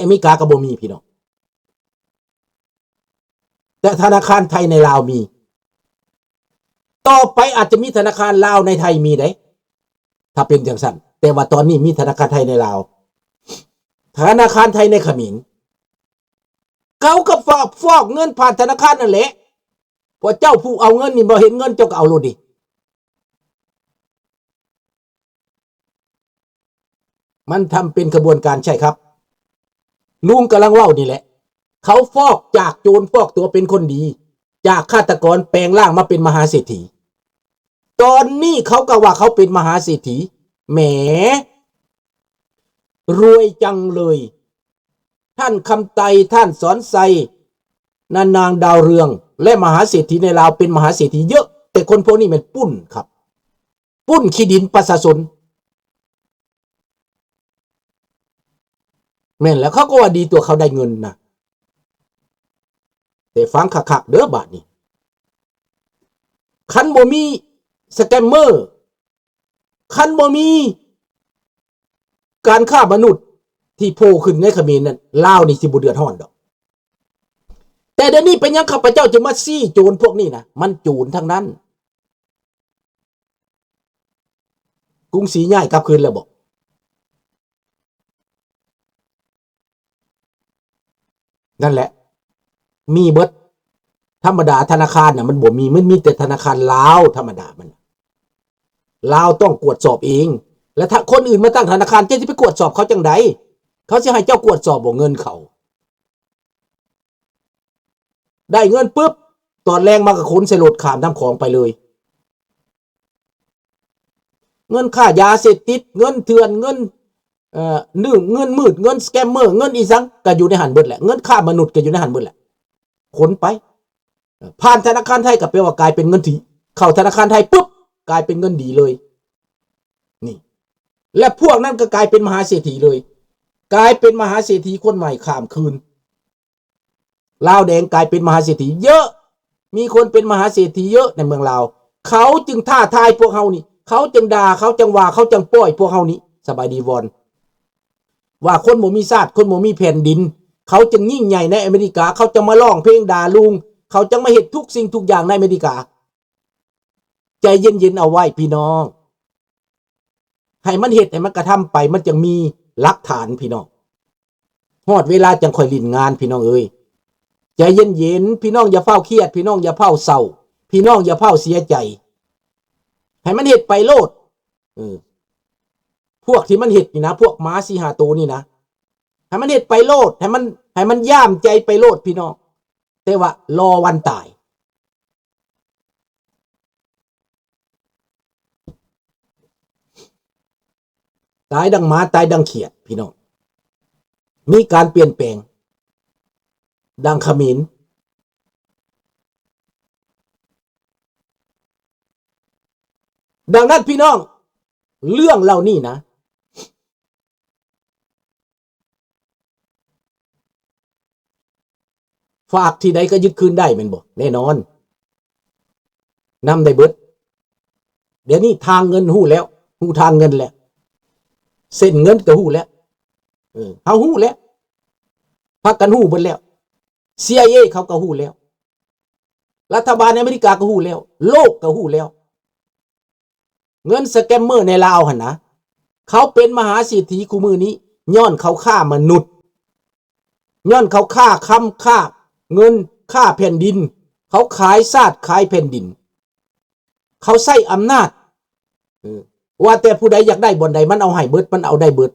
อเมริกาก็บ่มีพี่น้องแต่ธนาคารไทยในลาวมีต่อไปอาจจะมีธนาคารลาวในไทยมีได้ถ้าเป็นจังซั่นแต่ว่าตอนนี้มีธนาคารไทยในลาวธนาคารไทยในเขมรเขาก็ฟอกเงินผ่านธนาคารนั่นแหละพอเจ้าผู้เอาเงินนี่บ่เห็นเงินเจ้าก็เอาโลดดิมันทำเป็นกระบวนการใช่ครับลุงกำลังเล่านี่แหละเขาฟอกจากโจรฟอกตัวเป็นคนดีจากฆาตกรแปลงร่างมาเป็นมหาเศรษฐีตอนนี้เขาก็ว่าเขาเป็นมหาเศรษฐีแหมรวยจังเลยท่านคำไตท่านสอนไซนางดาวเรืองและมหาเศรษฐีในลาวเป็นมหาเศรษฐีเยอะแต่คนพวกนี้มันปุ้นครับปุ้นขี้ดินประชาชนแม่นแล้วเขาก็ว่าดีตัวเขาได้เงินนะแต่ฟังคักๆเด้อบาดนี้คันบ่มีสแกมเมอร์คันบ่มีการฆ่ามนุษย์ที่โผล่ขึ้นในเขมรนั่นลาวนี่สิบ่เดือดร้อนดอกแต่เดี๋ยวนี้เป็นยังข้าพเจ้าจะมาซี่โจรพวกนี้นะมันโจรทั้งนั้นกรุงศรีย้ายกลับคืนแล้วบอกนั่นแหละมีเบิดธรรมดาธนาคารน่ะมันบ่มีมันมีแต่ธนาคารลาวธรรมดามันลาวต้องตรวจสอบเองแล้วถ้าคนอื่นมาตั้งธนาคารจะไปตรวจสอบเขาจังไดเขาจะให้เจ้าตรวจสอบบ่เงินเขาได้เงินปุ๊บตอนแรงมากับคนใส่รถขามทำของไปเลยเงินค่ายาเสพติดเงินเถื่อนเงินเงินมืดเงินสแกมเมอร์เงินอีสังก็อยู่ในหันเบิดแหละเงินฆ่ามนุษย์ก็อยู่ในหันเบิดแหละขนไปผ่านธนาคารไทยก็แปลว่ากลายเป็นเงินที่เข้าธนาคารไทยปุ๊บกลายเป็นเงินดีเลยนี่และพวกนั้นก็กลายเป็นมหาเศรษฐีเลยกลายเป็นมหาเศรษฐีคนใหม่ข้ามคืนลาวแดงกลายเป็นมหาเศรษฐีเยอะมีคนเป็นมหาเศรษฐีเยอะในเมืองลาวเขาจึงท้าทายพวกเฮานี่เขาจึงด่าเขาจังว่าเขาจังป้อยพวกเฮานี่สบายดีวอนว่าคนบ่มีชาติคนบ่มีแผ่นดินเขาจึงยิ่งใหญ่ในอเมริกาเขาจะมาร้องเพลงด่าลุงเขาจะมาเฮ็ดทุกสิ่งทุกอย่างในอเมริกาใจเย็นๆเอาไว้พี่น้องให้มันเฮ็ดให้มันกระทำไปมันจะมีหลักฐานพี่น้องฮอดเวลาจังค่อยลิ้นงานพี่น้องเอ้ยใจเย็นๆพี่น้องอย่าเฝ้าเครียดพี่น้องอย่าเฝ้าเศร้าพี่น้องอย่าเฝ้าเสียใจให้มันเฮ็ดไปโลดพวกที่มันเฮ็ดนี่นะพวกม้า4-5ตัวนี่นะให้มันเฮ็ดไปโลดให้มันย่ามใจไปโลดพี่น้องแต่ว่ารอวันตายตายดังม้าตายดังเขียดพี่น้องมีการเปลี่ยนแปลงดังเขมรดังนั้นพี่น้องเรื่องเหล่านี้นะฝากที่ใดก็ยึดคืนได้แม่นบ่แน่นอนนำได้เบิดเดี๋ยวนี้ทางเงินหู้แล้วหู้ทางเงินแล้วเส้นเงินก็หู้แล้วเฮาหู้แล้วพักกันหู้เบิดแล้ว CIA เขาก็หู้แล้วรัฐบาลอเมริกาก็หู้แล้วโลกก็หู้แล้วเงินสแกมเมอร์ในลาวหั่นนะเขาเป็นมหาเศรษฐีคู่มือนี้ย้อนเขาฆ่ามนุษย์ย้อนเขาฆ่าฆ่าเงินฆ่าแผ่นดินเขาขายชาติขายแผ่นดินเขาใช้อำนาจว่าแต่ผู้ใดอยากได้บ่อนใดมันเอาให้เบิดมันเอาได้เบิด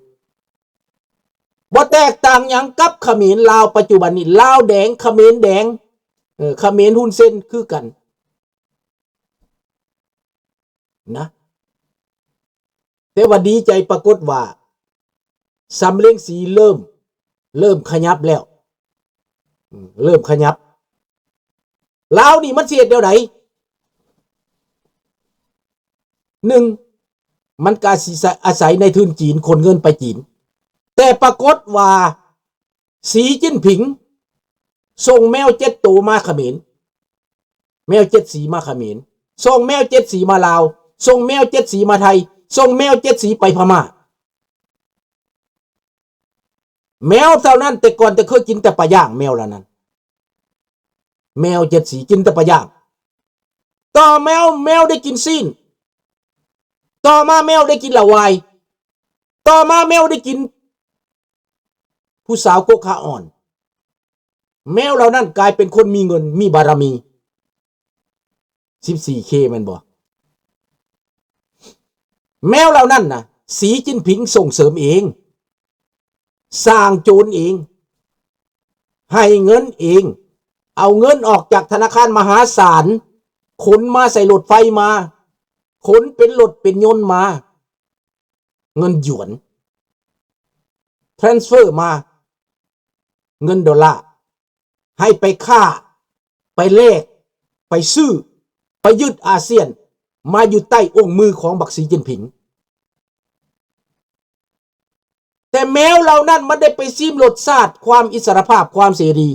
บ่แตกต่างหยังกับเขมรลาวปัจจุบันนี้ลาวแดงเขมรแดงเขมรหุ้นเส้นคือกันนะแต่ว่าดีใจปรากฏว่าสำเร็งสีเริ่มขยับแล้วเริ่มขยับลาวนี่มันเสียดเดียวไหน1มันกาอาศัยในทุนจีนคนเงินไปจีนแต่ปรากฏว่าสีจิ้นผิงส่งแมว7 ตัวมาเขมรแมว7 สีมาเขมรส่งแมว7 สีมาลาวส่งแมว7 สีมาไทยส่งแมว7 สีไปพม่า แมวเท่านั้นแต่ก่อนจะเคยกินแต่ปลาย่างแมวเหล่านั้นแมวเจ็ดสีกินแต่ปลาย่างต่อแมวได้กินซีนต่อมาแมวได้กินละวายต่อมาแมวได้กินผู้สาวโกคาอ่อนแมวเหล่านั้นกลายเป็นคนมีเงินมีบารมี 14K มันบอกแมวเหล่านั้นนะสีจิ้นผิงส่งเสริมเองสร้างโจรเองให้เงินเองเอาเงินออกจากธนาคารมหาศาลขนมาใส่รถไฟมาขนเป็นรถเป็นยนต์มาเงินหยวนtransfer มาเงินดอลลาร์ให้ไปฆ่าไปแลกไปซื้อไปยึดอาเซียนมาอยู่ใต้องค์มือของบักสีจิ้นผิงแต่แมวเหล่านั้นมันได้ไปซิมรสชาติความอิสรภาพความเสรี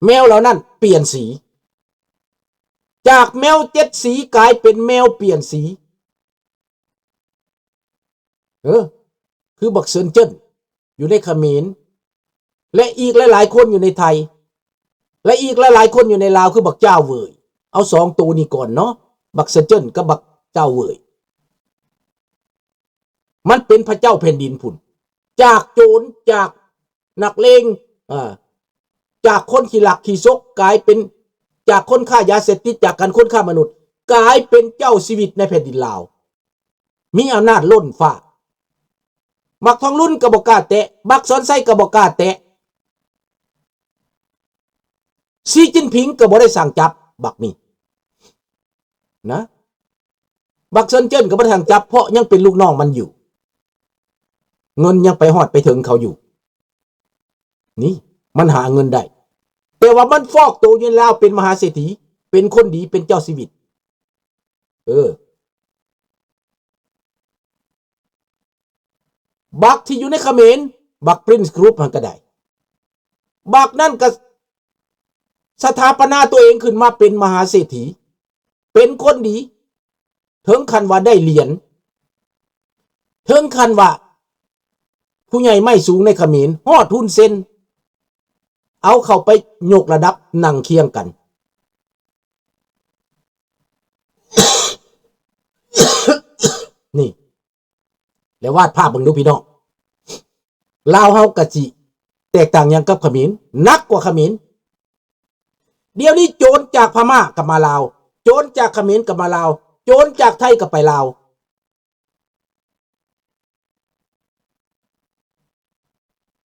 แมวเหล่านั้นเปลี่ยนสีจากแมว7 สีกลายเป็นแมวเปลี่ยนสีคือบักเซินเจิ้นอยู่ในเขมรและอีกหลายๆคนอยู่ในไทยและอีกหลายๆคนอยู่ในลาวคือบักเจ้าเว่ยเอา2ตัวนี้ก่อนเนาะบักเซินเจิ้นกับบักเจ้าเว่ยมันเป็นพระเจ้าแผ่นดินพุ่นจากโจรจากนักเลงจากคนขี้หลักขี้ซกกลายเป็นจากคนฆ่ายาเสพติดจากการคนฆ่ามนุษย์กลายเป็นเจ้าชีวิตในแผ่นดินลาวมีอำนาจล้นฟ้าบักทองรุ่นกระบอกกาแตะบักสอนไส้กระบอกกาแตะซีจิ้นผิงก็บ่ได้สั่งจับบักนี่นะบักเซินเจิ้นก็บ่ได้สั่งจับเพราะยังเป็นลูกน้องมันอยู่เงินยังไปฮอดไปถึงเขาอยู่นี่มันหาเงินได้แต่ว่ามันฟอกตัวอยู่แล้วเป็นมหาเศรษฐีเป็นคนดีเป็นเจ้าชีวิตบักที่อยู่ในเขมรบักปรินซ์กรุ๊ปมันก็ได้บักนั่นก็สถาปนาตัวเองขึ้นมาเป็นมหาเศรษฐีเป็นคนดีถึงขั้นว่าได้เหรียญถึงขั้นว่าผู้ใหญ่ไม่สูงในเขมรฮอดทุนเซนเอาเข้าไปยกระดับนั่งเคียงกัน นี่แล้ววาดภาพบังดูพี่น้องลาวเฮากะจิแตกต่างอย่างกับเขมรนักกว่าเขมรเดี๋ยวนี้โจรจากพม่ากลับมาลาวโจรจากเขมรกลับมาลาวโจรจากไทยกลับไปลาว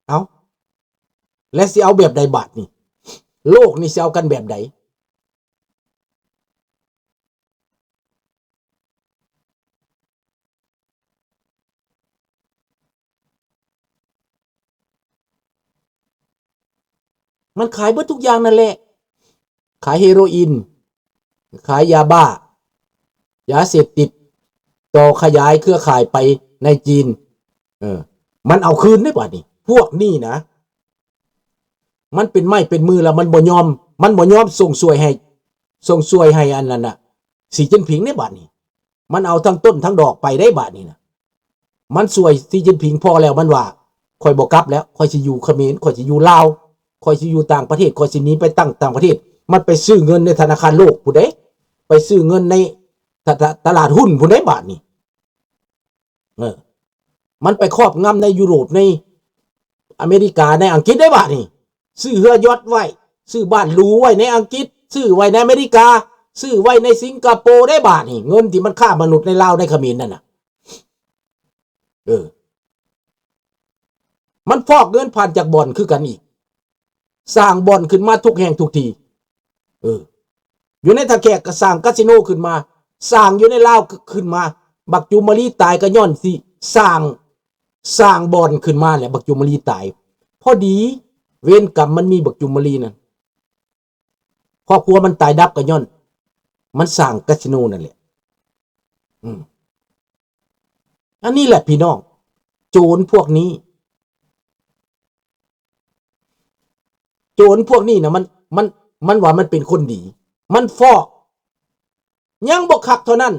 เอาและสิเอาแบบใดบาทนี่โลกนี่สิเอากันแบบใดมันขายเบิดทุกอย่างนั่นแหละขายเฮโรอีนขายยาบ้ายาเสพติดต่อขยายเครือข่ายไปในจีนมันเอาคืนได้ป่ะนี่พวกนี้นะมันเป็นไม้เป็นมือแล้วมันบ่ยอมส่งสวยให้อันนั้นน่ะสีจิ้นผิงได้บาดนี้มันเอาทั้งต้นทั้งดอกไปได้บาดนี้นะมันสวยสีจิ้นผิงพอแล้วมันว่าค่อยบ่กลับแล้วค่อยสิอยู่เขมรค่อยสิอยู่ลาวค่อยสิอยู่ต่างประเทศค่อยสิหนีไปตั้งต่างประเทศมันไปซื้อเงินในธนาคารโลกผู้ใดไปซื้อเงินในตลาดหุ้นผู้ใดบาทนี่มันไปครอบงำในยุโรปในอเมริกาในอังกฤษได้บาทนี่ซื้อเรือยอทไว้ซื้อบ้านหรูไว้ในอังกฤษซื้อไว้ในอเมริกาซื้อไว้ในสิงคโปร์ได้บาทนี่เงินที่มันฆ่ามนุษย์ในลาวในเขมรนั่นน่ะมันฟอกเงินผ่านจากบ่อนคือกันอีกสร้างบ่อนขึ้นมาทุกแห่งทุกทีอยู่ในทะแขกก็สร้างคาสิโนขึ้นมาสร้างอยู่ในลาวขึ้นมาบักจุมรีตายก็ย้อนสิสร้างบ่อนขึ้นมาแหละบักจุมรีตายพอดีเวรกรรมมันมีบักจุมรีนั่นครอบครัวมันตายดับก็ย้อนมันสร้างคาสิโนนั่นแหละอันนี้แหละพี่น้องโจรพวกนี้นะมันว่ามันเป็นคนดีมันฟอกยังบ่คักเท่านั้น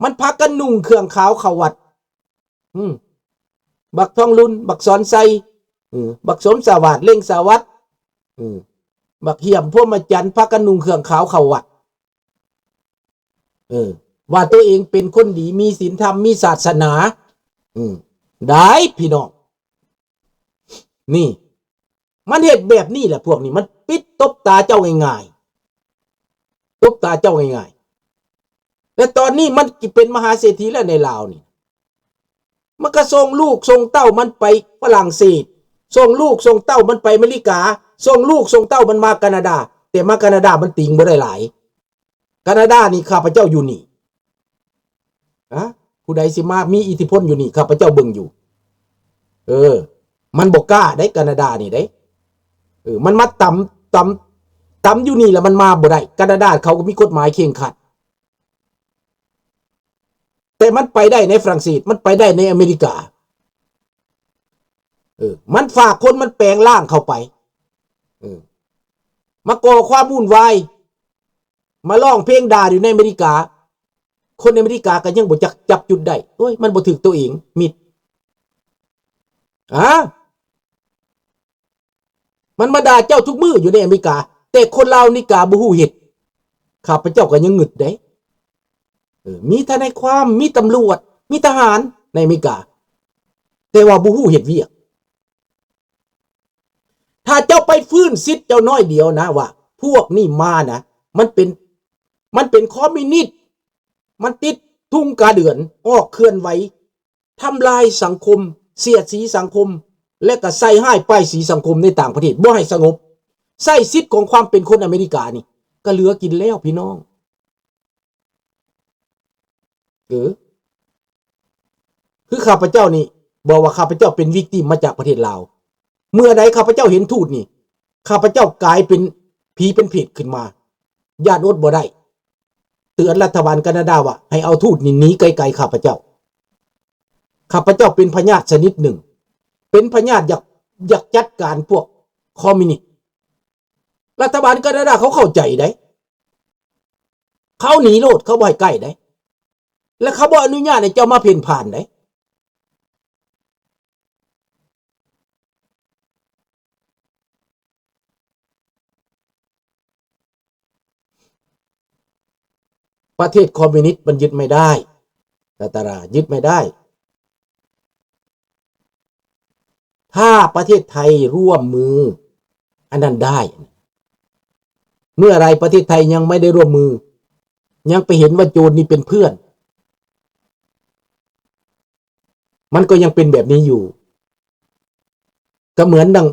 มันพักกันนุ่งเครื่องขาวเข้าวัดบักทองรุ่นบักสอนไซ บักสมสวัสดิ์เล่งสวัสดิ์บักเหี่ยมพวกมาจันทร์พากันนุ่งเครื่องขาวเข้าวัดว่าตัวเองเป็นคนดีมีศีลธรรมมีศาสนาได้พี่น้องนี่มันเหตุแบบนี้แหละพวกนี้มันปิดตบตาเจ้าง่ายๆตบตาเจ้าง่ายๆและตอนนี้มันเป็นมหาเศรษฐีแล้วในลาวนี่มันก็ส่งลูกส่งเต้ามันไปฝรั่งเศสส่งลูกส่งเต้ามันไปอเมริกาส่งลูกส่งเต้ามันมาแคนาดาแต่มาแคนาดามันติงบ่ได้หลายแคนาดานี่ข้าพเจ้าอยู่นี่ผู้ใดสิมามีอิทธิพลอยู่นี่ข้าพเจ้าเบิ่งอยู่มันบ่กล้าได้แคนาดานี่ได้มันมาต่ำอยู่นี่แล้วมันมาบ่ได้แคนาดาเขาก็มีกฎหมายเคร่งครัดแต่มันไปได้ในฝรั่งเศสมันไปได้ในอเมริกามันฝากคนมันแปลงร่างเข้าไปมาก่อความวุ่นวายมาร้องเพลงด่าอยู่ในอเมริกาคนในอเมริกาก็ยังบ่จับจุดได้โอ้ยมันบ่ถึกตัวเองมิดมันมาด่าเจ้าทุกมื้ออยู่ในอเมริกาแต่คนลาวนี่กาบ่ฮู้เฮ็ดข้าพเจ้าก็ยังงึดได้มีทนายความมีตำรวจมีทหารในอเมริกาแต่ว่าบ่ฮู้เฮ็ดเวียกถ้าเจ้าไปฟื้นสิทธิ์เจ้าน้อยเดียวนะว่าพวกนี่มานะมันเป็นคอมมิวนิสต์มันติดทุ่งกาเดือนออกเคลื่อนไหวทำลายสังคมเสียดสีสังคมและก็ใส่ให้ป้ายสีสังคมในต่างประเทศบ่ให้สงบใส่สิทธิ์ของความเป็นคนอเมริกานี่ก็เหลือกินแล้วพี่น้องคือข้าพเจ้านี่บอกว่าข้าพเจ้าเป็นวิกติมมาจากประเทศลาวเมื่อใดข้าพเจ้าเห็นทูตนี่ข้าพเจ้ากลายเป็นผีเป็นเพศขึ้นมาญาติอดบ่ได้เตือนรัฐบาลแคนาดาว่าให้เอาทูตนี่หนีไกลๆข้าพเจ้าเป็นพญาติชนิดหนึ่งเป็นพญาติอยากจัดการพวกคอมมิวนิสต์รัฐบาลแคนาดาเขาเข้าใจได้เขาหนีโลดเขาบ่ให้ใกล้ได้และเขาบ่อนุญาตให้เจ้ามาเพ่นผ่านได้ประเทศคอมมิวนิสต์มันยึดไม่ได้ตารายึดไม่ได้ถ้าประเทศไทยร่วมมืออันนั้นได้เมื่อไรประเทศไทยยังไม่ได้ร่วมมือยังไปเห็นว่าโจรนี่เป็นเพื่อนมันก็ยังเป็นแบบนี้อยู่ก็เหมือนดัง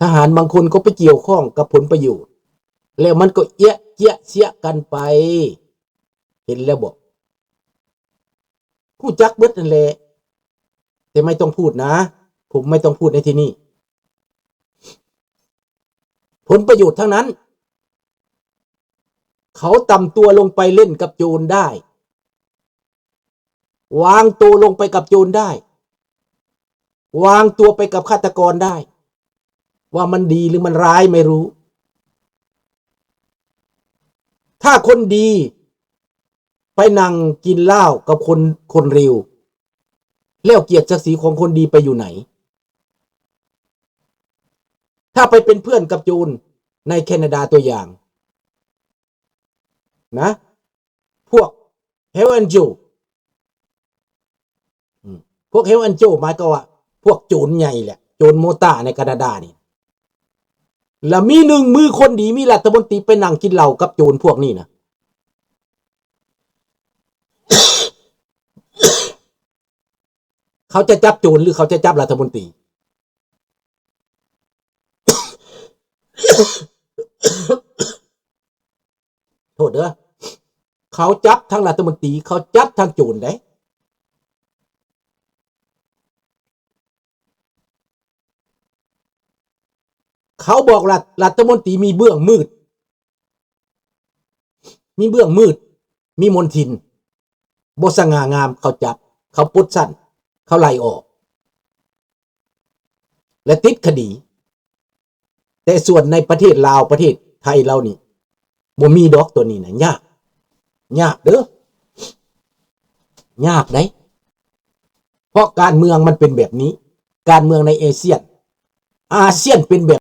ทหารบางคนก็ไปเกี่ยวข้องกับผลประโยชน์แล้วมันก็เสียกันไปเห็นแล้วบอกผู้จักเบิดนั่นแหละแต่ไม่ต้องพูดนะผมไม่ต้องพูดในที่นี้ผลประโยชน์ทั้งนั้นเขาต่ำตัวลงไปเล่นกับโจรได้วางตัวลงไปกับโจรได้วางตัวไปกับฆาตกรได้ว่ามันดีหรือมันร้ายไม่รู้ถ้าคนดีไปนั่งกินเหล้ากับคนเร็วแล้วเกียรติศักดิ์ศรีของคนดีไปอยู่ไหนถ้าไปเป็นเพื่อนกับโจรในแคนาดาตัวอย่างนะพวกเฮลแอนโจพวกเฮลแอนโจหมายก็ว่าพวกโจรใหญ่แหละโจรโมตาในแคนาดานี่แล้วมีหนึ่งมือคนดีมีรัฐมนตรีไปนั่งกินเหล้ากับโจรพวกนี้นะเขาจะจับโจรหรือเขาจะจับรัฐมนตรีโทษเด้อเขาจับทั้งรัฐมนตรีเขาจับทั้งโจรได้เขาบอกรัฐมนตรีมีเบื้องมืดมีมนทินบ่สง่างามเขาจับเขาปลดสั้นเขาไล่ออกและติดคดีแต่ส่วนในประเทศลาวประเทศไทยเรานี่บ่มีดอกตัวนี้นะยากเด้อยากได้เพราะการเมืองมันเป็นแบบนี้การเมืองในเอเชีย อาเซียนเป็นแบบ